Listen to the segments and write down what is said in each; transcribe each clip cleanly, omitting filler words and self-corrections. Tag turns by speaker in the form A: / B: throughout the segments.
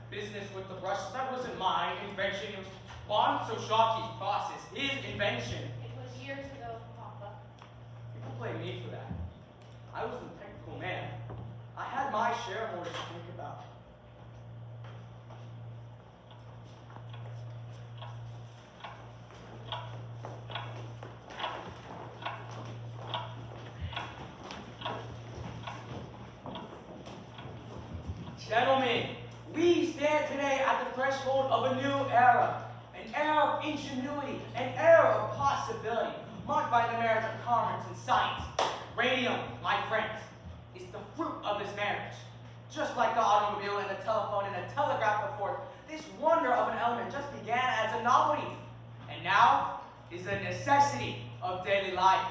A: Business with the brushes. That wasn't my invention. It was Bonso-Shockey's process, his invention.
B: It was years ago, Papa.
A: People blame me for that. I was the technical man. I had my share of orders to think about. Gentlemen, we stand today at the threshold of a new era. An era of ingenuity, an era of possibility, marked by the marriage of commerce and science. Radium, my friends, is the fruit of this marriage. Just like the automobile and the telephone and the telegraph before, this wonder of an element just began as a novelty, and now is a necessity of daily life.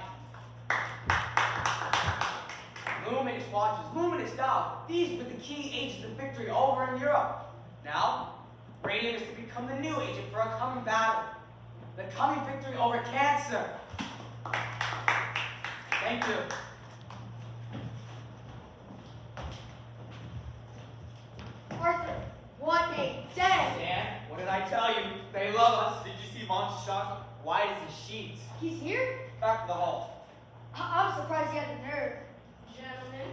A: Luminous watches, luminous dials, these were the key agents of victory over in Europe. Now, radium is to become the new agent for a coming battle, the coming victory over cancer. Thank you.
C: Arthur, what a day!
A: Dan, what did I tell you? They love us.
D: Did you see Bonso-Shockey? White as a sheet.
C: He's here?
A: Back to the hall.
C: I'm surprised he had the nerve.
B: Gentlemen,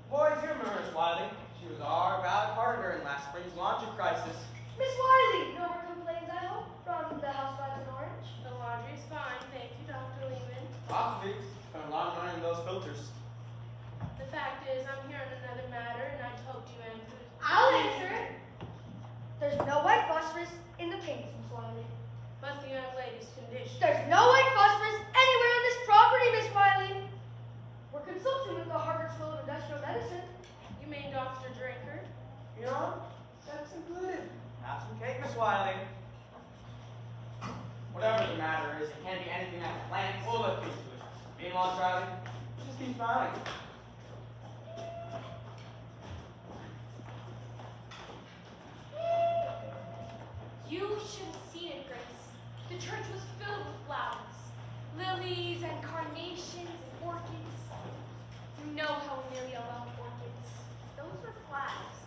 A: Boys, you're Miss Wiley. She was our bad partner in last spring's laundry crisis.
C: Miss Wiley! No more complaints, I hope, from the housewives in Orange?
B: the laundry's fine, thank you, Dr. Lehman.
D: Lots of it. Spent a lot of money on those filters.
B: The fact is, I'm here on another matter, and I hoped you answered.
C: I'll answer it. There's no white phosphorus in the paints, Miss Wiley.
B: But the young lady's condition.
C: There's no white phosphorus anywhere on this property, Miss Wiley. We're consulting with the Harvard School of Industrial Medicine.
B: You mean Dr. Drinker?
A: You know, that's included. Have some cake, Miss Wiley. Whatever the matter is, it can't be anything like plants. We'll look into it. Meanwhile, Charlie, just keep smiling.
E: You should have seen it, Grace. The church was filled with flowers. Lilies and carnations and orchids. You know how Amelia loved orchids. Those were flags.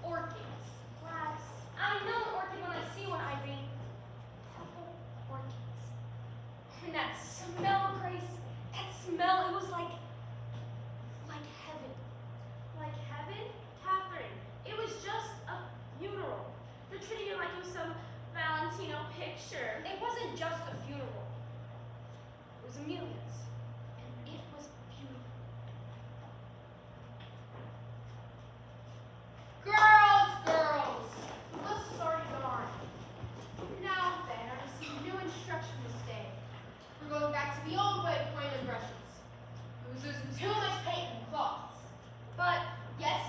E: Orchids. Flags. I know an orchid when I see one, Irene. Purple orchids. And that smell, Grace. That smell, it was like heaven.
B: Like heaven? Catherine, it was just a funeral. They're treating it like it was some Valentino picture.
E: It wasn't just a funeral. It was Amelia's. And it was beautiful.
F: Girls! The bus is already gone. Now then, I received new instruction this day. We're going back to the old way of pointing brushes. It was using too much paint and cloths. But, yes,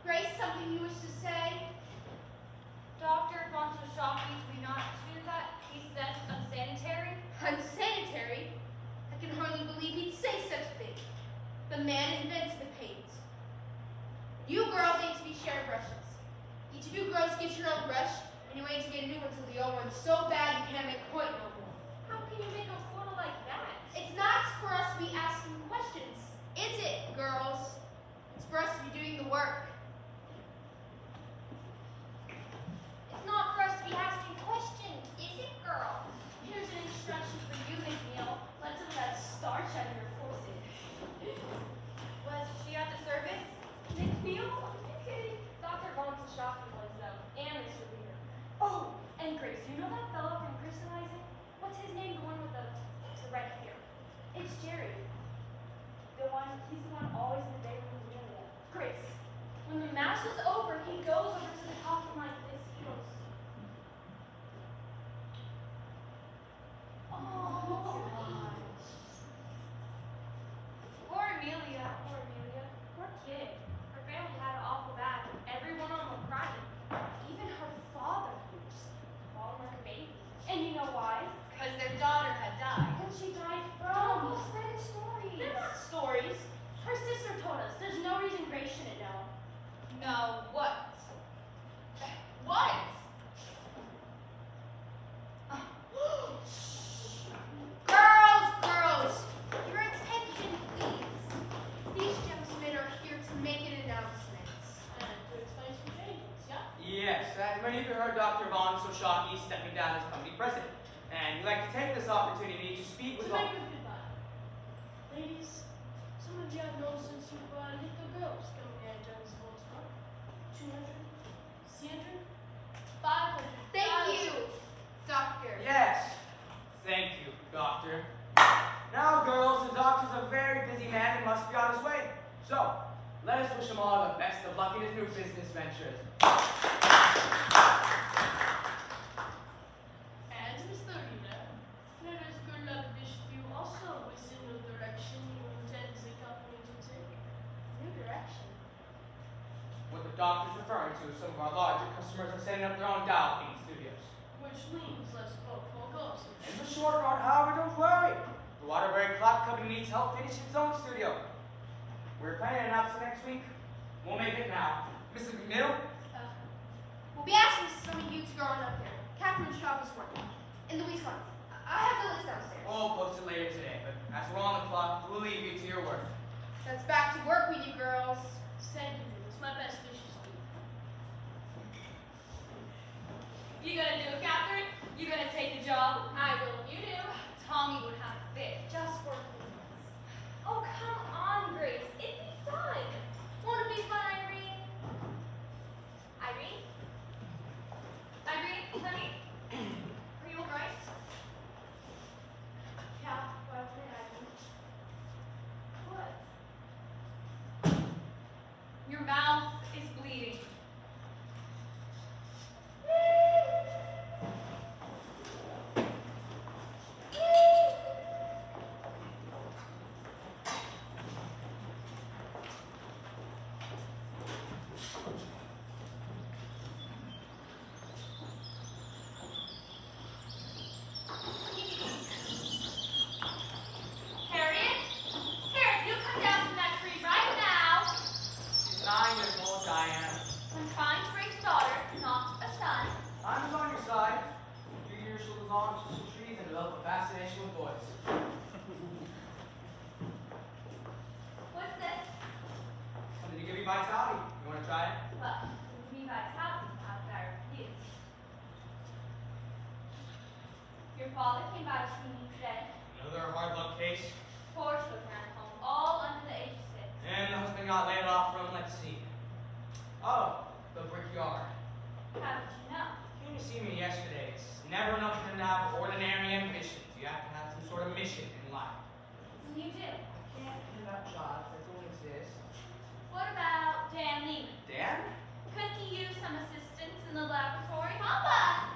F: Grace, something you wish to say?
E: Dr. Bonso-Shockey, we not do that? He said unsanitary.
F: Unsanitary? I can hardly believe he'd say such a thing. The man invented the paint. You girls ain't to be shared brushes. Each of you girls get your own brush, and you ain't to get a new one till the old one's so bad you can't make a point no more.
B: How can you make a photo like that?
F: It's not for us to be asking questions, is it, girls? It's for us to be doing the work.
E: It's not for us to be asking questions, is it, girl?
B: Here's an instruction for you, Miss
E: class is over, he goes over to the coffin like this. He goes, oh. Poor Amelia. Poor Amelia. Poor kid. Her family had it awful bad. Everyone on them crying. Even her father, who just bawled like a baby. And you know why?
F: Because their daughter had died.
E: And she died from.
B: Oh, spreading stories.
E: They're not stories. Her sister told us. There's no reason Grace shouldn't know.
F: No, what? What? Girls! Your attention, please. These gentlemen are here to make an announcement.
B: And to explain some changes, yeah?
A: Yes, as many of you heard Dr. Von Soshaki stepping down as company president. And we'd like to take this opportunity to speak with
B: To
A: all...
B: make a goodbye. Ladies, some of you have known since you were little girls coming here and joining this whole talk. 200, 300, 500.
F: Thank you, Doctor.
A: Yes, thank you, doctor. Now, girls, the doctor's a very busy man and must be on his way. So, let us wish him all the best of luck in his new business ventures.
B: And Mr. Reader, let us good luck wish you also within the direction you intend the company to take.
E: New direction.
A: What the doctor's referring to is some of our larger customers are setting up their own dial painting studios.
B: Which means less folk for ghosts.
A: In the short run, however, don't worry. The Waterbury Clock Company needs help finishing its own studio. We're planning to announce it next week. We'll make it now. Mrs. McNeil?
F: We'll be asking some of you to go on up there. Catherine's shop is one. And Louise one. I have the list downstairs.
A: We'll post it later today, but as we're on the clock, we'll leave you to your work.
F: That's back to work with you girls.
B: Thank you. It's my best wishes to you.
E: You gonna do it, Catherine? You gonna take the job? I will if you do. Tommy would have a fit just for cleanliness. Oh, come on, Grace. It'd be fun. Won't it be fun, Irene? Irene? Irene, honey? Are you alright? Yeah, what happened? What? Your mouth is bleeding. Harriet? Harriet, you come down from that tree right now.
A: She's 9 years old, Diane.
E: I'm trying to raise a daughter, not a son.
A: I'm on your side. In a few years, she'll move on to some trees and develop a fascination with boys.
E: What's this?
A: Something to give you vitality. You want to try it?
E: Well, give me vitality after I refuse. Your father came by to see me today.
A: Another hard luck case.
E: Poor children at home, all under the age of 6.
A: And the husband got laid off from, let's see. Oh, the brickyard.
E: How did you know?
A: Came to see me yesterday. It's never enough for them to have ordinary ambitions. You have to have some sort of mission in life.
E: You do.
A: Can't give up jobs that don't exist.
E: What about Dan Lehman?
A: Dan?
E: Couldn't he use some assistance in the laboratory? Papa!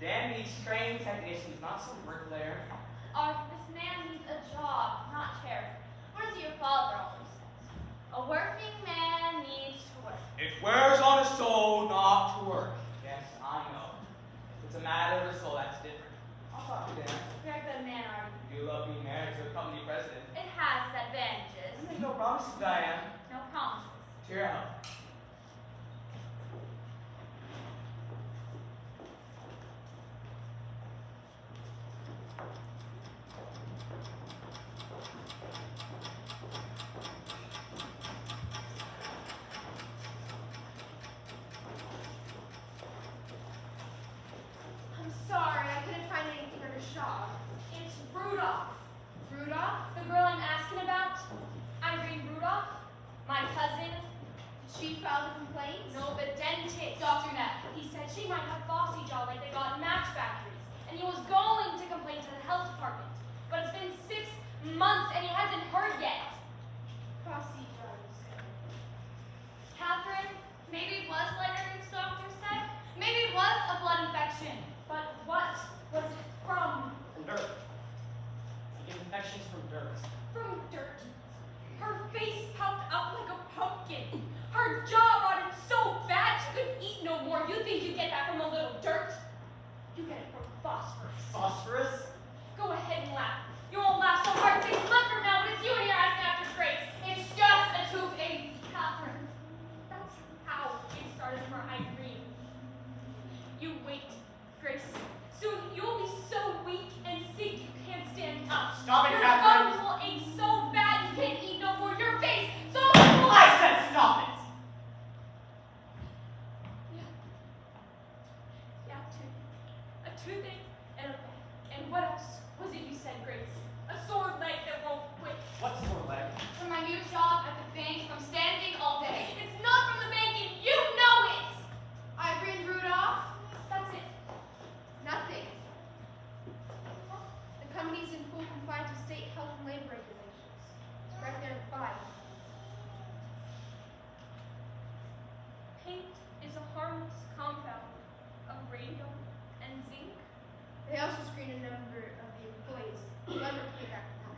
A: Dan needs trained technicians, not some bricklayer.
E: This man needs a job, not charity. What does your father always says? A working man needs to work.
A: It wears on a soul not to work. Yes, I know. If it's a matter of the soul, that's different. I'll talk to Dan.
E: You're a good man, are you?
A: You do love being married to a company president.
E: It has its advantages.
A: Make no promises, Diane.
E: No promises.
A: To your help.
F: I'm sorry, I couldn't find anything under shop.
E: It's Rudolph.
F: Rudolph?
E: The girl I'm asking about, Irene Rudolph, my cousin.
F: Did she file the complaint?
E: No, the dentist. Dr. Neff. He said she might have bossy jaw like they got in match factories. And he was going to complain to the health department. But it's been 6 months and he hasn't heard yet.
F: Crossy drugs.
E: Catherine, blood infection. But what was it from?
A: From dirt. You get infections from dirt.
E: From dirt. Her face puffed up like a pumpkin. Her jaw rotted so bad she couldn't eat no more. You think you get that from a little dirt? You get it from phosphorus.
A: Phosphorus?
E: Go ahead and laugh. You won't laugh so hard 6 months from now when it's you and you're asking after Grace. It's just a toothache, Catherine. That's how it started for Irene. You wait, Grace. Soon you'll be so weak and sick you can't stand up.
A: Stop it,
E: Your
A: Catherine.
E: gums will ache so bad you can't eat no more. Your face so
A: I said stop it!
E: Yeah, a toothache and a back. And what else was it you said, Grace? A sore leg that won't quit.
A: What's sore leg?
F: From my new job at the bank, from standing all day.
E: It's not from the bank and you know it!
F: Irene Rudolph,
E: That's it.
F: nothing. The company's in full compliance with state health and labor regulations. It's right there in the file.
E: Paint is a harmless compound of radium and zinc.
F: They also screened a number of the employees who never came back from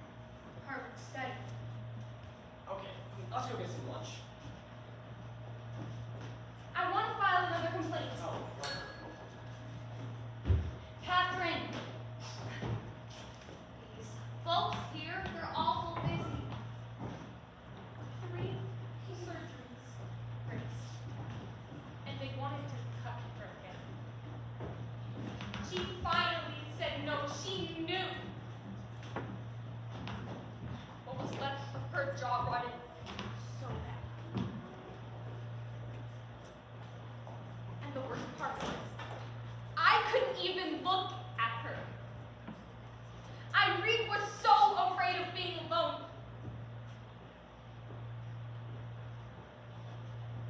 F: Harvard study.
A: Okay, let's go get some lunch.
E: I want to file another complaint.
A: Oh, what?
E: Catherine. These folks here, they're awful busy. 3 surgeries, Grace. And they wanted to cut her again. She finally said no. She knew. What was left of her jaw rotted so bad. And the worst part was, I couldn't even look at her. Irene was so afraid of being alone.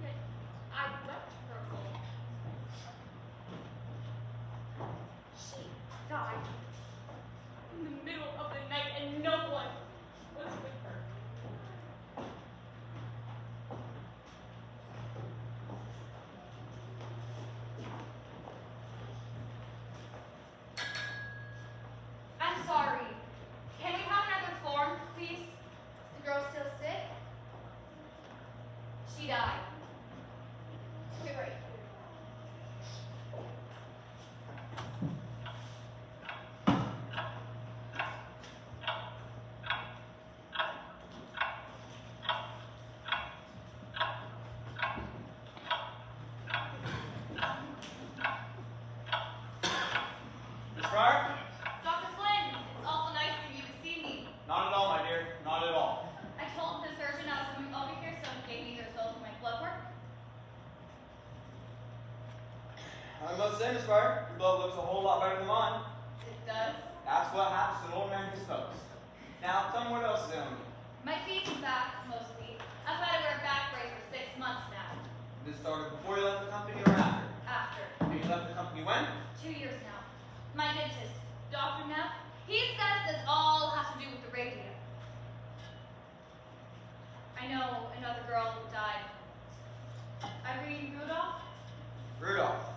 E: Yet I left her alone. She died in the middle of the night and no one was with her. I'm sorry. Can we have another form, please?
F: Is the girl still sick?
E: She died.
F: Okay, right.
D: Miss Fryer?
E: Dr. Flynn, it's awful nice of you to see me.
D: Not at all, my dear. Not at all.
E: I told the surgeon I was coming over here, so he gave me the results of my blood work.
D: I must say, Miss Fryer, your blood looks a whole lot better than mine.
E: It does.
D: That's what happens to an old man who smokes. Now, tell me what else is ailing you.
E: My feet and back, mostly. I've had to wear a back brace for 6 months now.
D: This started before you left the company or after?
E: After.
D: And you left the company when?
E: 2 years now. My dentist, Dr. Neff, he says this all has to do with the radium. I know another girl who died. Irene Rudolph?
D: Rudolph.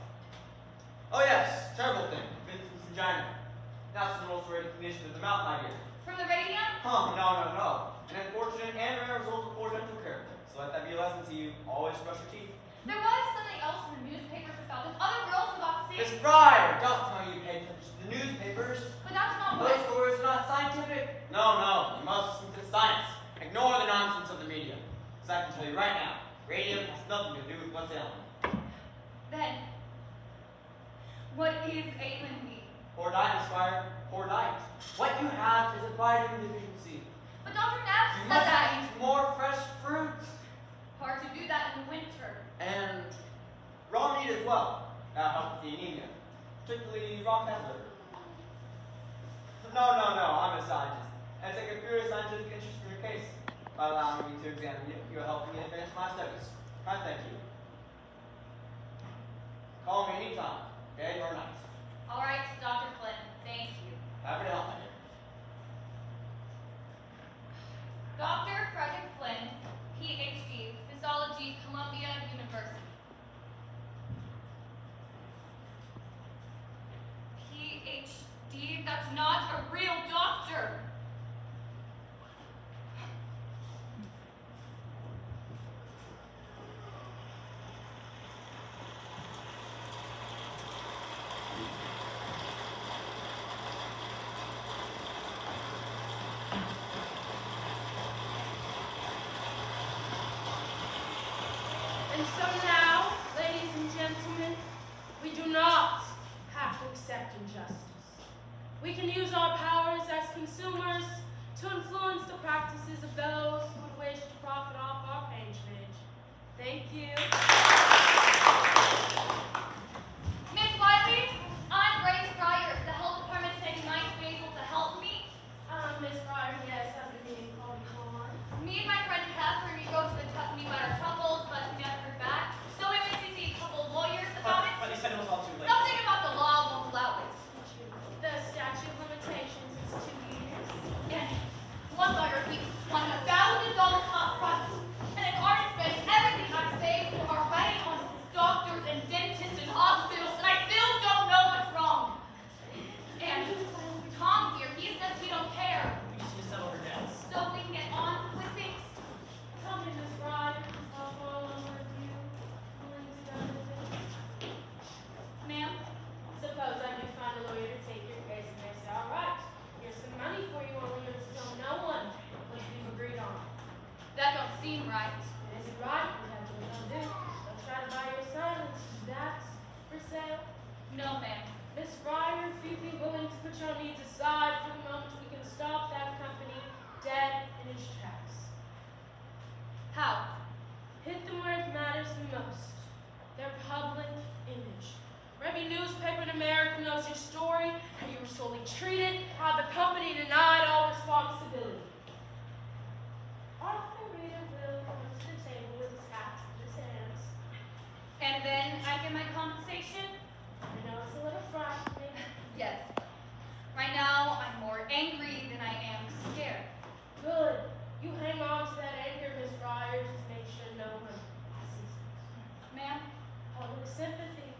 D: Oh yes, terrible thing. Vincent's angina. That's the ulcerated condition of the mouth, my dear.
E: From the radium?
D: Huh, no. An unfortunate and rare result of poor dental care. So let that be a lesson to you. Always brush your teeth.
E: There was something else in the newspapers about this other girls who got sick.
D: Miss Fryer, don't tell me you paid attention to the newspapers.
E: But that's not
D: Those
E: what.
D: stories are not scientific. No, you must listen to science. Ignore the nonsense of the media. Because I can tell you right now, radium has nothing to do with what's ailing you.
E: Then, what is ailing me?
D: Poor diet, Miss Fryer. Poor diet. What you have is a vitamin deficiency.
E: But Dr. Neff
D: You
E: said
D: must
E: that.
D: eat more fresh fruits.
E: Hard to do that in the winter.
D: And raw meat as well. That helps with the anemia. Particularly raw cat liver. No, I'm a scientist. And I take a pure scientific interest in your case. By allowing me to examine you, you're helping me advance my studies. I thank you. Call me anytime, day or night.
E: All right, Dr. Flynn, thank you.
D: Happy to help, my dear.
E: Dr. Frederick Flynn, PhD, Physiology, Columbia University. that's not a real doctor.
B: And so now, ladies and gentlemen, we do not have to accept injustice. We can use our powers as consumers to influence the practices of those who would wish to profit off our patronage. Thank you.
E: Miss Wiley, I'm Grace Fryer. The health department said you might be able to help me.
B: Miss Fryer, yes, I've been meaning to call you on.
E: Me and my friend Catherine, we go to the company about our troubles, but we never heard back. So we went to see a couple of lawyers about it.
A: But they said it was all too late.
E: Something about the law won't allow it.
B: The statute of limitations is 2 years.
E: And one lawyer, he wanted $1,000 upfront. And an artist spent everything I've saved for our wedding on doctors and dentists and hospitals, and I still don't know what's wrong. And Tom here, he says he don't care.
A: We just need to settle her debts.
E: So we can get on with things.
B: Tell me, Miss Fryer, I'll follow with you. Willing to go with this?
E: Ma'am?
B: Suppose I do find a lawyer to take your case and they say, all right, here's some money for you, only you're to tell no one what you've agreed on.
E: That don't seem right.
B: Is it right? We have to do. They'll try to buy your silence. That's for sale.
E: No, ma'am.
B: Miss Fryer, if you'd be willing to put your needs aside for the moment, we can stop that company dead in its tracks.
E: How?
B: Hit them where it matters the most. Their public image. Where every newspaper in America knows your story, how you were solely treated, how the company denied all responsibility. Arthur Rita will come to the table with his hat in his hands.
E: And then I get my compensation?
B: I know it's a little frightening.
E: Yes. Right now, I'm more angry than I am scared.
B: Good. You hang on to that anger, Miss Fryer. Just make sure no one sees it.
E: Ma'am?
B: Public sympathy.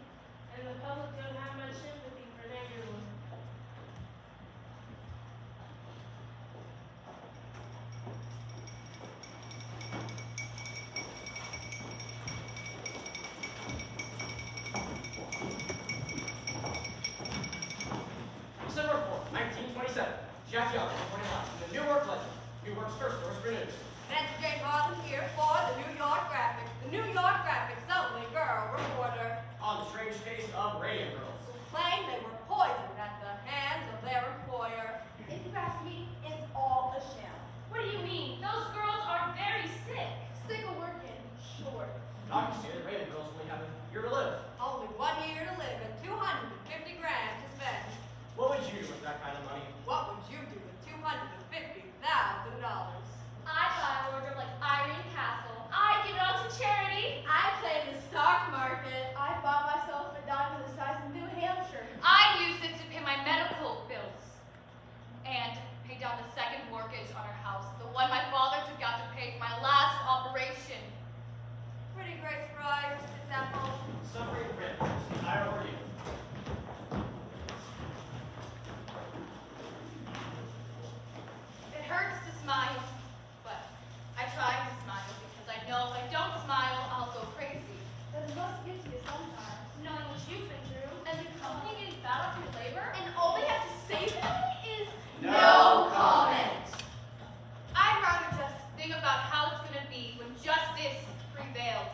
B: And the public don't have much sympathy for an angry woman.
A: December 4th, 1927. Jack Young, 21. The New York Legend. New York's first source for news.
G: Nancy J. Martin here for the New York Graphic. The New York Graphic's only girl reporter
A: On the strange case of Radium girls.
G: claimed they were poisoned at the hands of their employer. If you ask me, it's all a sham.
E: What do you mean? Those girls are very sick.
G: Sick of working, sure.
A: Doctors say that Radium girls only have a year to live.
G: Only 1 year to live and 250 grand to spend.
A: What would you do with that kind of money?
G: What would you do with $250,000?
E: I buy a wardrobe like Irene Castle. I give it all to charity.
G: I play in the stock market. I bought myself a diamond the size of New Hampshire.
E: I use it to pay my medical bills. And pay down the second mortgage on our house. The one my father took out to pay for my last operation.
G: Pretty Grace Fryer sits at home.
A: Suffering rich. I over you.
E: It hurts to smile, but I try to smile because I know if I don't smile, I'll go crazy.
G: But it must get to you sometimes.
E: Knowing what you've been through, and the company getting bad off your labor,
G: And all they have to say about it is
A: No comment.
E: I'd rather just think about how it's gonna be when justice prevails.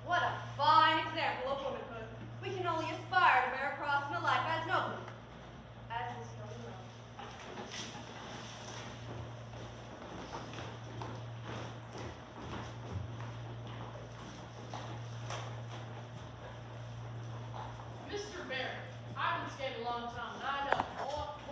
G: what a fine example of womanhood. We can only aspire to bear a cross in a life as noble as this young girl.
B: Mr. Barrett, I've been skating a long time, and I know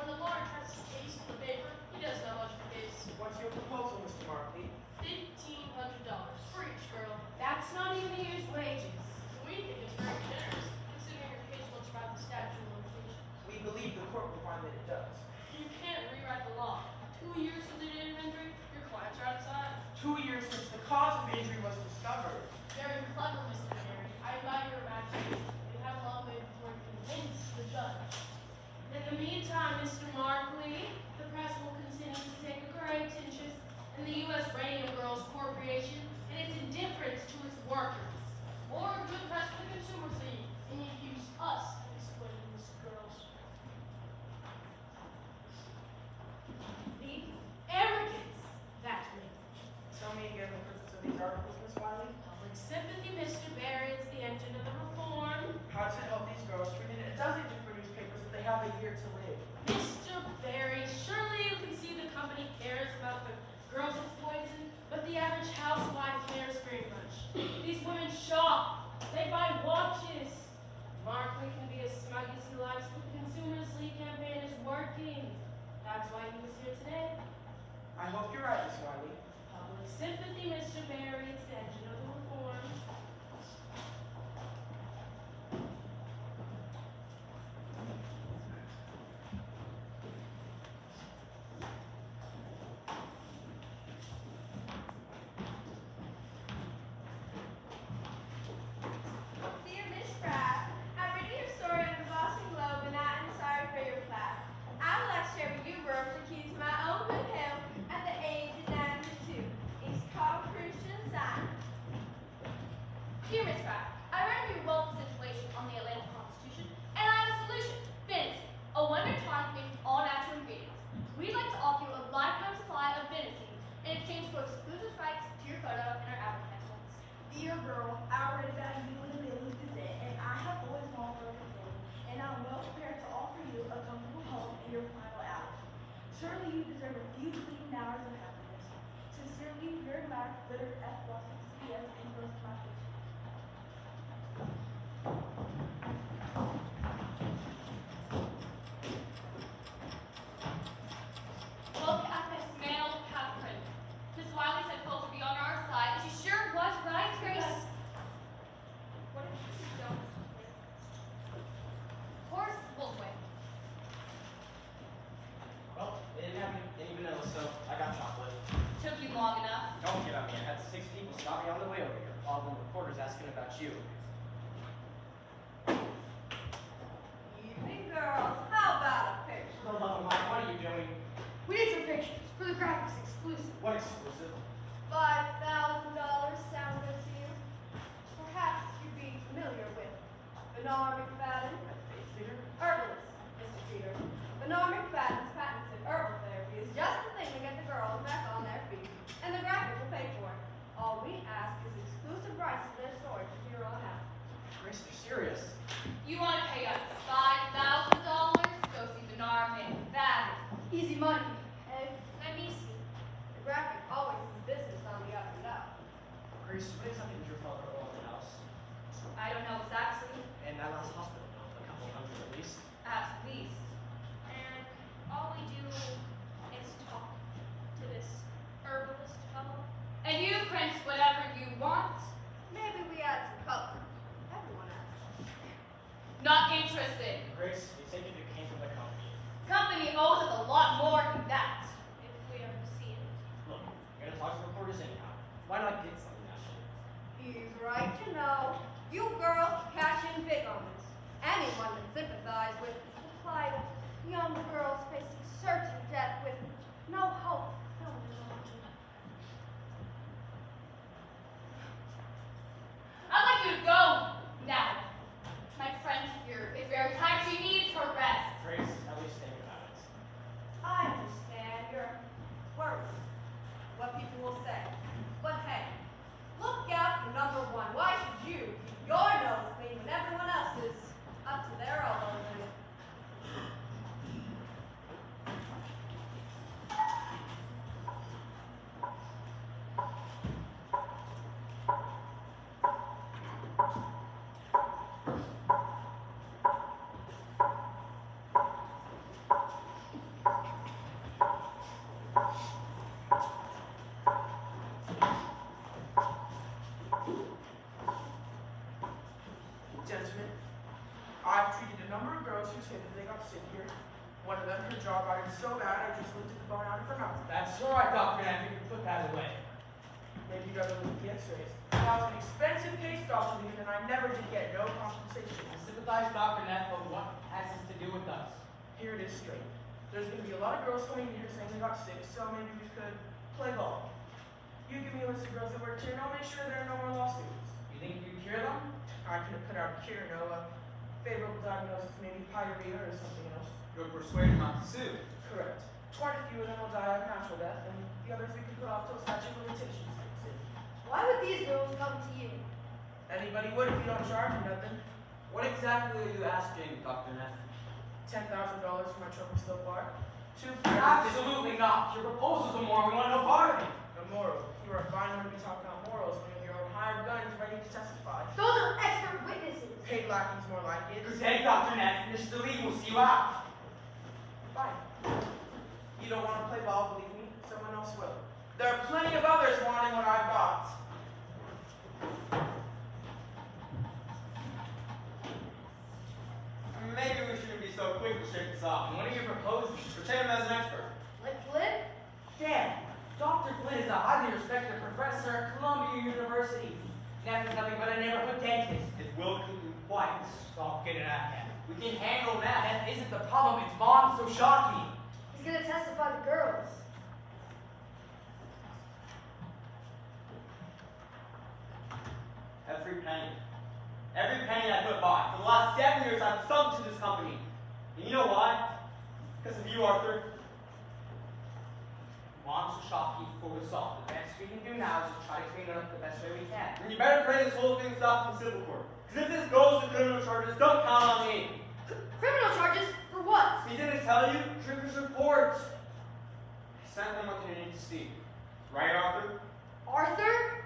B: when a lawyer tries to case in the paper, he doesn't know much of the case.
A: What's your proposal, Mr. Markley?
B: $1,500 for each girl. That's not even a year's wages. We think it's very generous, considering your case looks right the statute of limitations.
A: We believe the court will find that it does.
B: You can't rewrite the law. 2 years from the date of injury, your clients are outside.
A: 2 years since the cause of injury was discovered.
B: Very clever, Mr. Barry. I admire your imagination. You have a long way before you convince the judge. Then In the meantime, Mr. Markley, the press will continue to take a great interest in the U.S. Radium Girls Corporation and its indifference to its workers. More good press for the consumer scene, and you use us in exploiting these girls. The arrogance that way.
A: Tell me again the purpose of these articles, Miss Wiley.
B: Public sympathy, Mr. Barry, it's the engine of the reform.
A: How to help these girls treated in a dozen different newspapers that they have a year to live.
B: Mr. Barry, surely you can see the company cares about the girls it's poison, but the average housewife cares very much. These women shop, they buy watches. Markley can be as smug as he likes, but the Consumers League campaign is working. That's why he was here today.
A: I hope you're right, Miss Wiley.
B: Public sympathy, Mr. Barry, it's the engine of the reform.
G: Dear Miss Pratt, I'm reading your story in the Boston Globe and I'm sorry for your class. I would like to share with you verbs the keys to my own good health at the age of 92. It's called Christian Science.
C: Dear Miss Pratt, I read your wealth situation on the Atlantic Constitution, and I have a solution. Fantasy, a wonder tonic made with all natural ingredients. We'd like to offer you a lifetime supply of venison in exchange for exclusive rights to your photo in our advertisements.
H: Dear girl, I read about you in the Daily Gazette, and I have always longed for a companion, and I'm well prepared to offer you a comfortable home in your final hours. Surely you deserve a few fleeting hours of happiness. Sincerely, your admired, Leonard F. Watson, C.S. Engrossed my picture.
C: Look at this male Catherine. Miss Wiley said folks would be on our side, and she sure was right, Grace.
E: What if you don't?
C: Horse Wolfway.
D: Well, they didn't have any vanilla, so I got chocolate.
C: Took you long enough.
D: Don't get on me. I had 6 people stop me on the way over here. All the reporters asking about you.
G: Evening, girls. How about a picture?
D: For the love of Mike, what are you doing?
C: We need some pictures for the graphics exclusive.
D: What exclusive?
G: $5,000 sound good to you? Perhaps you'd be familiar with Bernard McFadden, herbalist, Mr. Peter. Bernard McFadden's patented herbal therapy is just the thing to get the girls back on their feet, and the graphic will pay for it. All we ask is exclusive rights to their storage from here on out.
D: Grace, they're serious.
C: You want to pay us $5,000 to go see Bernard McFadden. Easy money.
G: Hey, let me see. The graphic always is business on the up and up.
D: Grace, what exactly did your father owe on the house?
C: I don't know exactly.
D: And that last hospital bill, a couple hundred at least.
C: At least.
E: And all we do is talk to this herbalist fellow.
C: And you print whatever you want.
G: Maybe we add some color. Everyone asks.
C: Not interested.
D: Grace, you take it you came from the company.
C: Company owes us a lot more than that.
E: If we ever see it.
D: Look, you're gonna talk to reporters anyhow. Why not get something out of it?
G: He's right, you know. You girls cash in big on this. Anyone can sympathize with the plight of young girls facing certain death with no hope of fulfilling their own dreams.
C: I'd like you to go now. My friend here is very tired. She needs her rest.
D: Grace, at least think about it.
G: I understand you're worried what people will say. But hey, look out for number one. Why should you keep your nose clean when everyone else is up to their elbows in it?
A: Gentlemen, I've treated a number of girls who say that they got sick here. One of them, her jaw rotted so bad I just lifted the bone out of her mouth.
D: That's all right, Doctor, and I think you put that away.
A: Maybe you'd rather look at the x-rays. That was an expensive case, Dr. Lehman, and I never did get no compensation.
D: I sympathize, Dr. Nett, but what has this to do with us?
I: Here it is straight. There's going to be a lot of girls coming in here saying they got sick, so maybe we could play ball. You give me a list of girls that work here, and I'll make sure there are no more lawsuits.
A: You think you can cure them?
I: I could have put out a cure, no, a favorable diagnosis, maybe pyorrhea or something else.
D: You'll persuade him not to sue.
I: Correct. Quite a few of them will die of natural death, and the others we can put off till statute of limitations kicks in.
H: Why would these girls come to you?
I: Anybody would if you don't charge them nothing.
D: What exactly are you asking, Dr. Neff?
I: $10,000 for my trouble so far.
A: Absolutely not. Your proposal's immoral. We want no part of it.
I: Immoral. You are fine when we talk about morals when you have your own hired guns ready to testify.
H: Those are expert witnesses.
I: Paid lacking's more like it.
A: Good day, Dr. Neff. Mr. Lee will see you out.
I: Fine. You don't want to play ball, believe me. Someone else will. There are plenty of others wanting what I've got.
D: Maybe we shouldn't be so quick to shake this off.
A: And what are you proposing?
D: Pretend him as an expert.
H: Like Flynn?
A: Dan, Dr. Flynn is a highly respected professor at Columbia University. Neff is nothing but a neighborhood dentist.
D: It will keep him quiet.
A: Stop getting at him. We can handle that. That isn't the problem. It's Mom's so shocking.
H: He's gonna testify the girls.
D: Every penny I put by. For the last 7 years, I've sunk to this company. And you know why? Because of you, Arthur.
A: Mom's so shocking for us all. The best we can do now is to try to clean it up the best way we can.
D: And you better pray this whole thing stops in civil court. Because if this goes to criminal charges, don't count on me.
H: Criminal charges? For what?
D: He didn't tell you? Trigger's report. I sent them what they need to see. Right, Arthur?
H: Arthur?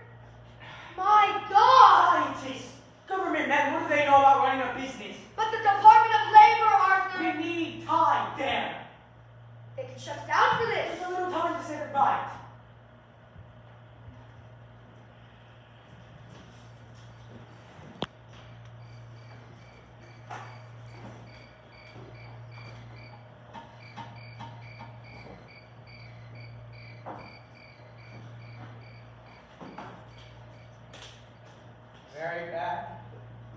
H: My God!
A: Scientists! Government men, what do they know about running a business?
H: But the Department of Labor, Arthur!
A: We need time, damn!
H: They can shut us down for this!
A: There's a little time to say goodbye. Very bad.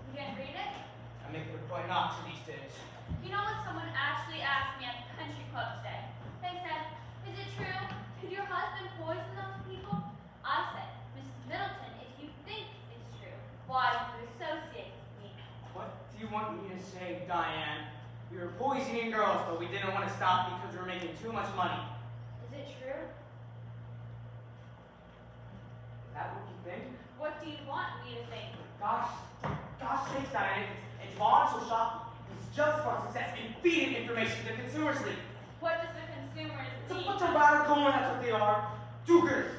C: You didn't read it?
A: I make it a point not to these days.
C: You know what someone actually asked me at the country club today? They said, is it true? Did your husband poison those people? I said, Mrs. Middleton, if you think it's true, why do you associate with me?
A: What do you want me to say, Diane? We were poisoning girls, but we didn't want to stop because we were making too much money.
C: Is it true?
A: Is that what you think?
C: What do you want me to think?
A: Gosh sakes, Diane, it's Vaughn so shocking. It's just for success in feeding information to consumers league.
C: What does the consumers
A: It's a
C: need?
A: bunch of radical, that's what they are. Do-gooders.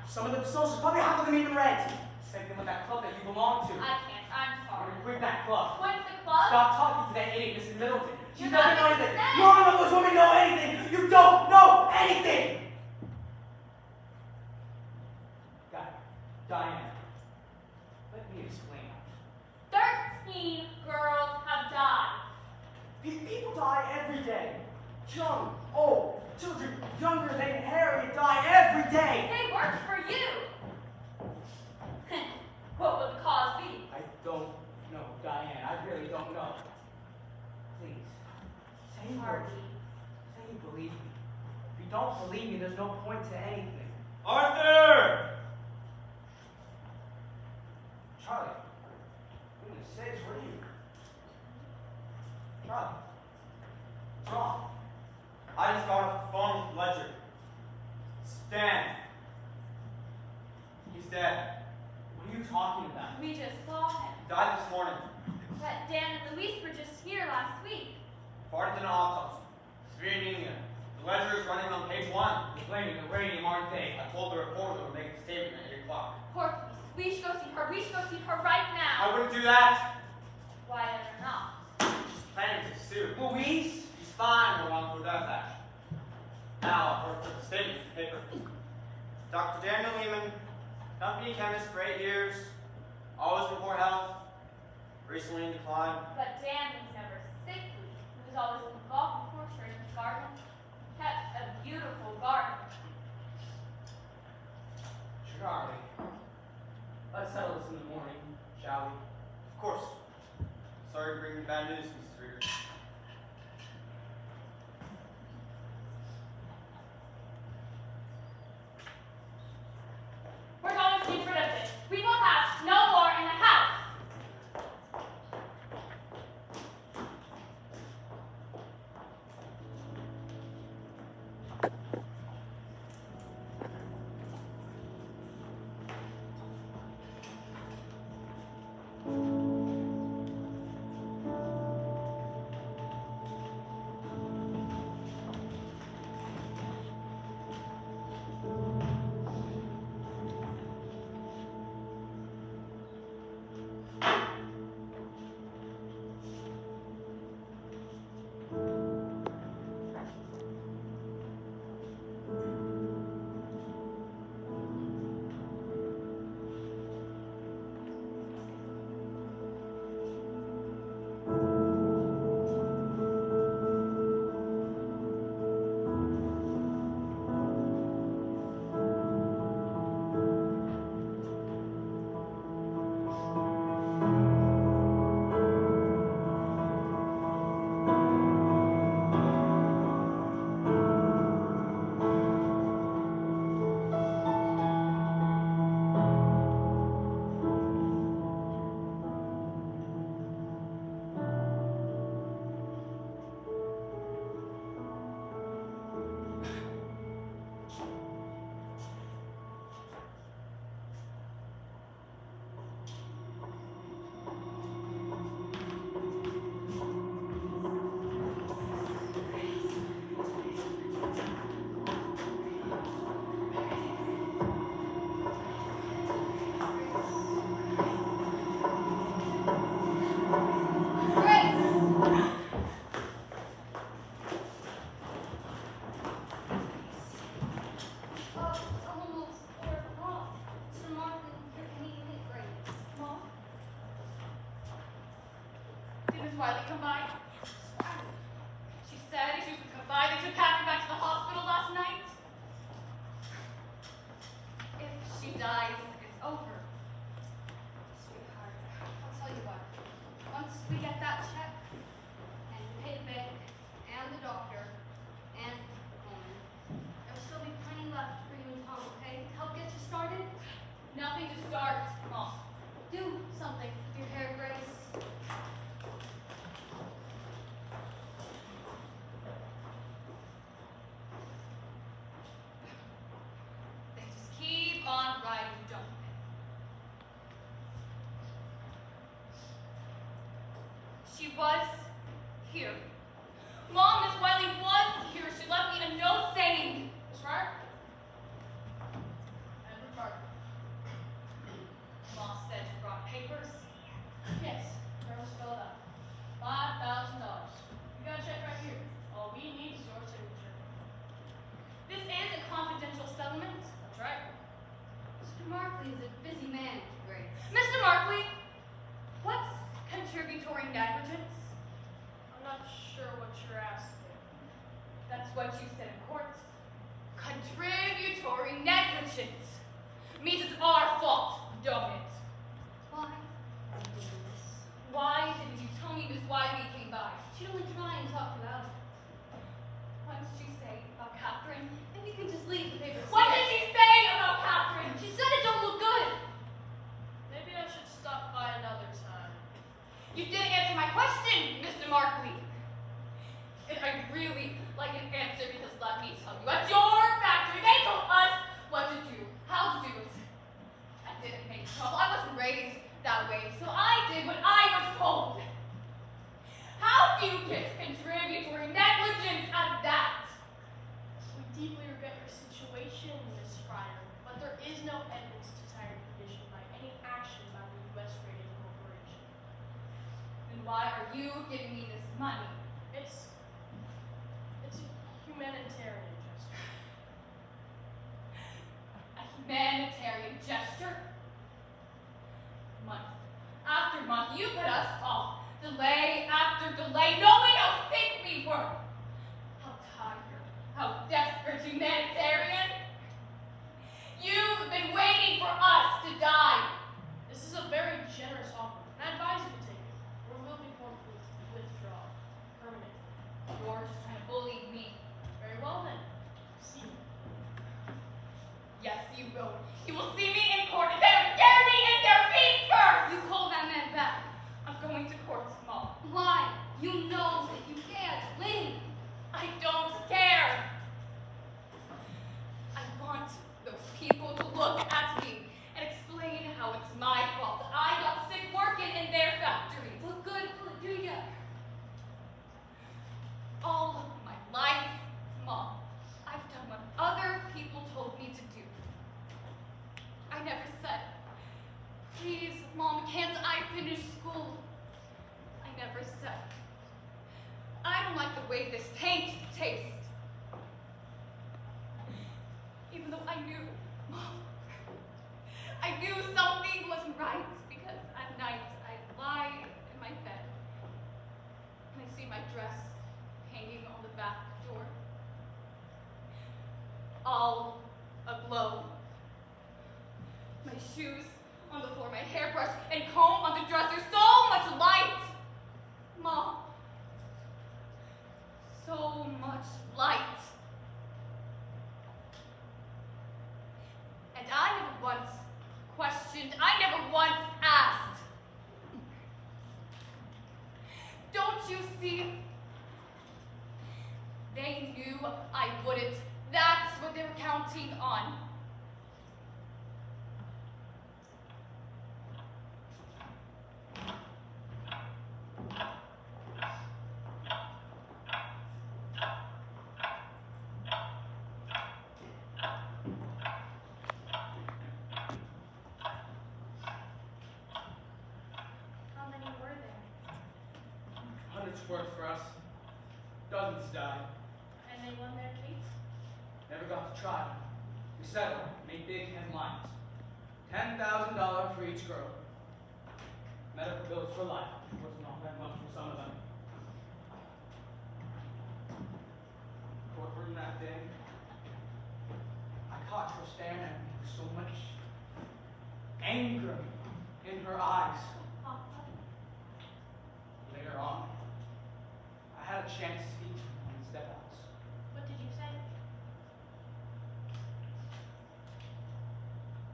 A: Some of them socialists, probably half of them even red. Same thing with that club that you belong to.
C: I can't. I'm sorry.
A: Quit that club.
C: Quit the club?
A: Stop talking to that idiot, Mrs. Middleton. She
C: You're
A: doesn't
C: not
A: know
C: gonna
A: anything.
C: say.
A: None of those women know anything. You don't know anything. Diane, let me explain.
C: 13 girls have died.
A: People die every day. Young, old, children younger than Harriet die every day.
C: They worked for you. What would the cause be?
A: I don't know, Diane. I really don't know. Please, say you
C: Harvey.
A: say you believe me. If you don't believe me, there's no point to anything.
D: Arthur!
A: Charlie, goodness sakes, what are you? Charlie, what's wrong?
D: I just got off the phone with Ledger. Stan. He's dead.
A: What are you talking about?
C: We just saw him.
D: Died this morning.
C: But Dan and Luis were just here last week.
D: Farted in an autopsy. Severe anemia. The Ledger is running on page 1.
A: They're blaming the radium, aren't they?
D: I told the reporter to make a statement at 8 o'clock.
C: Poor Luis. We should go see her. We should go see her right
D: I
C: now.
D: wouldn't do that.
C: Why ever not?
D: She's planning to sue.
A: Louise?
D: She's fine with wrongful death action. Now, I'll put the statement to paper. Dr. Daniel Lehman, company chemist for 8 years, always in poor health, recently in decline.
C: But Dan was never sickly. He was always involved in portrait in his garden. Kept a beautiful garden.
A: Charlie, let's settle this in the morning, shall we?
D: Of course. Sorry to bring you bad news, Mrs. Reader.
C: Wiley come by? She said she would come by. They took Catherine back to the hospital last night. If she dies, it's over. Sweetheart, I'll tell you what. Once we get that check, and we pay the bank, and the doctor, and Coleman, there'll still be plenty left for you and Tom, okay? Help get you started? Nothing to start, Mom. Do something with your hair, Grace. They just keep on riding, don't they? She was here. Mom, Miss Wiley was here. She left me a note saying,
B: Miss Fryer? Edward Parker.
C: Mom said you brought papers.
B: Yes, girl spelled out. $5,000. You got a check right here. All we need is your signature.
C: This is a confidential settlement.
B: That's right.
C: Mr. Markley is a busy man, Grace. Mr. Markley, what's contributory negligence?
B: I'm not sure what you're asking.
C: That's what you said in court. Contributory negligence means it's our fault, don't it? Why are you doing this? Why didn't you tell me Miss Wiley came by? She'd only try and talk you out of it. What did she say about Catherine? Maybe you can just leave the papers. What did she say about Catherine? She said it don't look good.
B: Maybe I should stop by another time.
C: You didn't answer my question, Mr. Markley. And I really like an answer because let me tell you, at your factory, they told us what to do, how to do it. I didn't make trouble. I wasn't raised that way, so I did what I was told. How do you get contributory negligence out of that?
B: We deeply regret your situation, Miss Fryer, but there is no evidence to tie your condition by any action by the U.S. Radium Corporation.
C: Then why are you giving me this money?
B: It's a humanitarian gesture.
C: A humanitarian gesture? Month after month, you put us off. Delay after delay, knowing how sick we were. How tired, how desperate, humanitarian. You've been waiting for us to die.
B: This is a very generous offer, and I advise you to take it, or we'll be forced to withdraw permanently.
C: You're just trying to bully me.
B: Very well then. See you.
C: Yes, you will. You will see me in court and they'll tear me in their feet first! You call that man back. I'm going to court, Mom. Why? You know that you can't win. I don't care. I want those people to look at me and explain how it's my fault. I got sick working in their factories. What good will it do you? All of my life, Mom, I've done what other people told me to do. I never said, please, Mom, can't I finish school? I never said, I don't like the way this paint tastes. Even though I knew, Mom, I knew something wasn't right because at night I lie in my bed and I see my dress hanging on the back door, all aglow. My shoes on the floor, my hairbrush and comb on the dresser, so much light! Mom, so much light. And I never once questioned, I never once asked. Don't you see? They knew I wouldn't. That's what they were counting on.
E: How many were there?
A: Hundreds worked for us. Dozens died.
B: And they won their case?
A: Never got to trial. We settled, made big headlines. $10,000 for each girl. Medical bills for life. Wasn't all that much for some of them. caught her staring at me with so much anger in her eyes. Later on, I had a chance to speak to her in step-outs.
B: What did you say?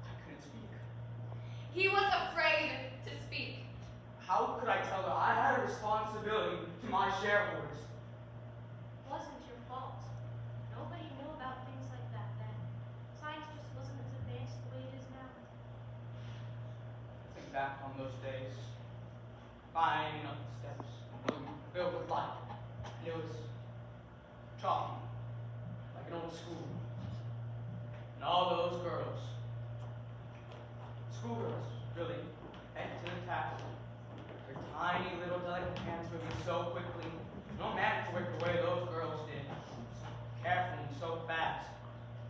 A: I couldn't speak.
C: He was afraid to speak.
A: How could I tell her I had a responsibility to my shareholders?
B: It wasn't your fault. Nobody knew about things like that then. Science just wasn't as advanced the way it is now.
A: Think back on those days, climbing up the steps, filled with light. And it was chalky, like an old school. And all those girls, schoolgirls, really, bent to the task. Their tiny little delicate hands moving so quickly. No man could work the way those girls did. So careful and so fast.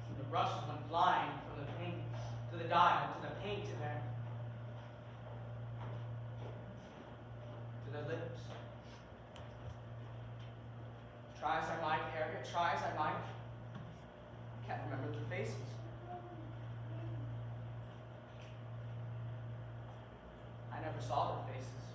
A: And the brushes went flying from the paint to the dye to the paint to their lips. Try as I might, Harriet, try as I might, I can't remember their faces. I never saw their faces.